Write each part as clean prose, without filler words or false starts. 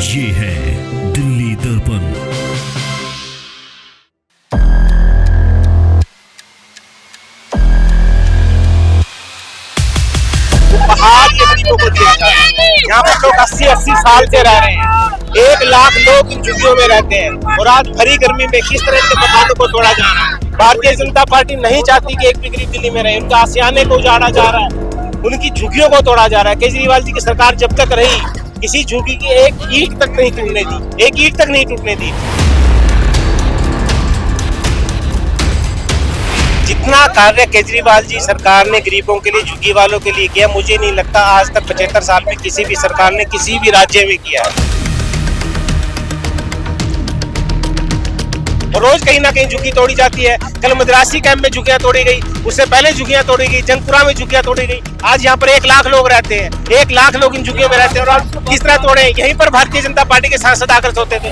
ये है दिल्ली दर्पण। गरीबों को दिया जा रहा है। यहाँ पर लोग 80-80 साल से रह रहे हैं। 1 लाख लोग इन झुग्गियों में रहते हैं और आज भरी गर्मी में किस तरह के मकानों को तोड़ा जा रहा है। भारतीय जनता पार्टी नहीं चाहती कि एक भी गरीब दिल्ली में रहे। उनका आशियाने को उजाड़ा जा रहा है, उनकी झुग्गियों को तोड़ा जा रहा है। केजरीवाल जी की सरकार जब तक रही किसी झुग्गी की एक ईंट तक नहीं टूटने दी, एक ईंट तक नहीं टूटने दी। जितना कार्य केजरीवाल जी सरकार ने गरीबों के लिए, झुग्गी वालों के लिए किया, मुझे नहीं लगता आज तक 75 साल में किसी भी सरकार ने किसी भी राज्य में किया है। रोज कहीं ना कहीं झुग्गी तोड़ी जाती है। कल मद्रासी कैंप में झुग्गियां तोड़ी गई, उससे पहले झुग्गियां तोड़ी गई, जंगपुरा में झुग्गियां तोड़ी गई। आज यहाँ पर 1 लाख लोग रहते हैं, 1 लाख लोग इन झुग्गियों में रहते हैं। और आज किस तरह तोड़े, यहीं पर भारतीय जनता पार्टी के सांसद आकर सोते थे।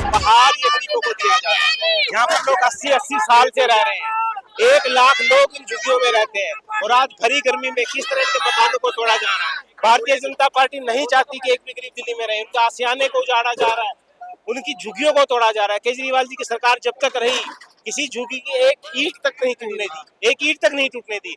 उपहार ये गरीबों को दिया जा रहा है। यहाँ पर लोग 80-80 साल से रह रहे हैं। 1 लाख लोग इन झुग्गियों में रहते हैं और आज भरी गर्मी में किस तरह के मकानों को तोड़ा जा रहा है। भारतीय जनता पार्टी नहीं चाहती कि एक भी गरीब दिल्ली में रहे। उनका आशियाने को उजाड़ा जा रहा है, उनकी झुग्गियों को तोड़ा जा रहा है। केजरीवाल जी की सरकार जब तक रही किसी झुग्गी की एक ईंट तक नहीं टूटने दी, एक ईंट तक नहीं टूटने दी।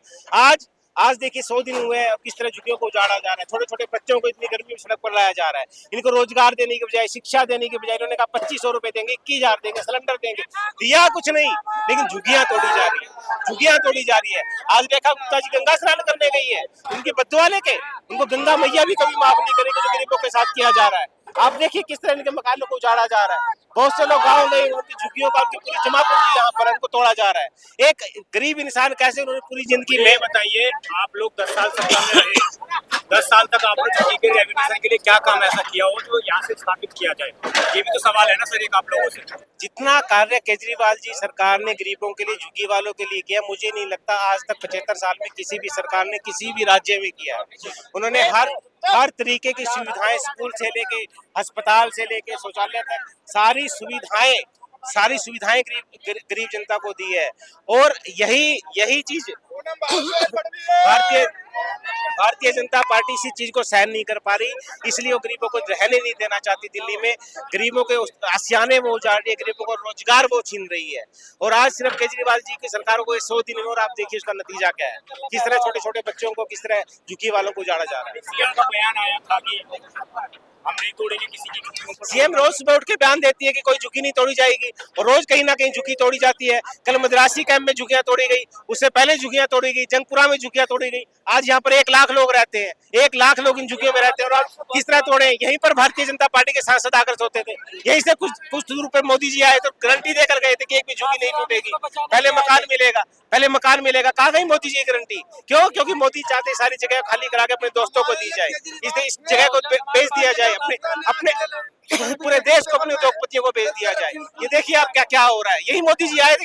आज देखिए 100 दिन हुए हैं और किस तरह झुग्गियों को उजाड़ा जा रहा है। छोटे छोटे बच्चों को इतनी गर्मी में सड़क पर लाया जा रहा है। इनको रोजगार देने के बजाय, शिक्षा देने के बजाय इन्होंने कहा 2500 रुपए देंगे, 21,000 देंगे, सिलेंडर देंगे। दिया कुछ नहीं, लेकिन झुग्गियां तोड़ी जा रही है, झुग्गियां तोड़ी जा रही है। आज रेखा गुप्ता जी गंगा स्नान करने गई है, उनकी बद्दुआ लेके, उनको गंगा मैया भी कभी माफ नहीं करेगी जो गरीबों के साथ किया जा रहा है। आप देखिए किस तरह इनके मकानों को उजाड़ा जा रहा है। बहुत से लोग गाँव गए, उनकी झुग्गियों का, उनकी पूरी जमापूंजी यहाँ पर उनको तोड़ा जा रहा है। एक गरीब इंसान कैसे उन्होंने पूरी जिंदगी में, बताइए, आप लोग 10 साल सत्ता में रहे, 10 साल तक आपने झुग्गी के रिहैबिलिटेशन के लिए क्या काम ऐसा किया हो जो यहाँ से स्थापित किया जाए? ये भी तो सवाल है ना सर एक आप लोगों से। जितना कार्य केजरीवाल जी सरकार ने गरीबों के लिए, झुग्गी वालों के लिए किया, मुझे नहीं लगता आज तक 75 साल में किसी भी सरकार ने किसी भी राज्य में किया है। उन्होंने हर तरीके की सुविधाएं, स्कूल से लेके, अस्पताल से लेके, शौचालय तक, सारी सुविधाएं गरीब जनता को दी है। और यही चीज भारतीय जनता पार्टी इसी चीज को सहन नहीं कर पा रही, इसलिए वो गरीबों को रहने नहीं देना चाहती दिल्ली में। गरीबों के आशियाने वो उजाड़ रही है, गरीबों को रोजगार वो छीन रही है। और आज सिर्फ केजरीवाल जी की सरकार को 100 दिन में, और आप देखिए उसका नतीजा क्या है, किस तरह छोटे छोटे बच्चों को, किस तरह झुग्गी वालों को उजाड़ा जा रहा है। सीएम का बयान आया था कि हम नहीं तोड़ेंगे किसी की झुग्गियों को। सीएम रोज सुबह उठ के बयान देती है कि कोई झुग्गी नहीं तोड़ी जाएगी, और रोज कहीं ना कहीं झुग्गी तोड़ी जाती है। कल मद्रासी कैंप में झुग्गियां तोड़ी गई, उससे पहले झुग्गियां तोड़ी गई, जंगपुरा में झुग्गियां तोड़ी गई। आज यहाँ पर 1 लाख लोग रहते हैं, 1 लाख लोग इन झुग्गियों में रहते हैं। और आज किस तरह तोड़े, यहीं पर भारतीय जनता पार्टी के सांसद आकर सोते थे। यहीं से कुछ दूर पर मोदी जी आए तो गारंटी देकर गए थे कि एक भी झुग्गी नहीं टूटेगी, पहले मकान मिलेगा, पहले मकान मिलेगा। कहाँ गई मोदी जी की गारंटी? क्यों? क्योंकि मोदी चाहते सारी जगह खाली करा के अपने दोस्तों को दी जाए, इस जगह को बेच दिया जाए, अपने पूरे देश को, अपने उद्योगपतियों को बेच दिया जाए। ये देखिए आप क्या हो रहा है। यही मोदी जी आए थे,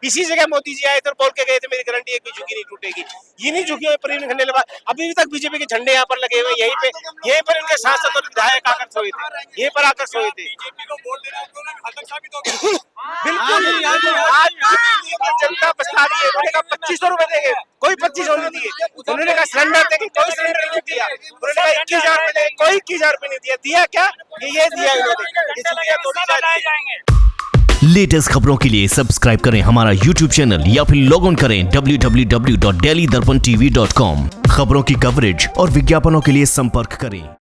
इसी जगह मोदी जी आए थे और बोल के गए थे मेरी गारंटी एक भी झुग्गी नहीं टूटेगी। ये नहीं झुग्गियों में परिवहन करने लगा। अभी तक बीजेपी के झंडे यहाँ पर लगे हुए, यहीं पर इनके सांसद और विधायक आकर सोए थे, यहीं पर आकर सोए थे। बिल्कुल आज जनता पछता रही है। उन्होंने कहा 2500 रुपए देंगे, कोई 2500 नहीं दिए। उन्होंने कहा सिलेंडर देंगे, कोई सिलेंडर नहीं दिया। उन्होंने कहा 21,000 रुपए देंगे, कोई 21,000 रुपए नहीं दिया। दिया क्या? ये दिया इन्होंने। ये झुग्गियां तोड़ी जाएंगे। लेटेस्ट खबरों के लिए सब्सक्राइब करें हमारा YouTube चैनल या फिर लॉग ऑन करें www.delhidarpantv.com। खबरों की कवरेज और विज्ञापनों के लिए संपर्क करें।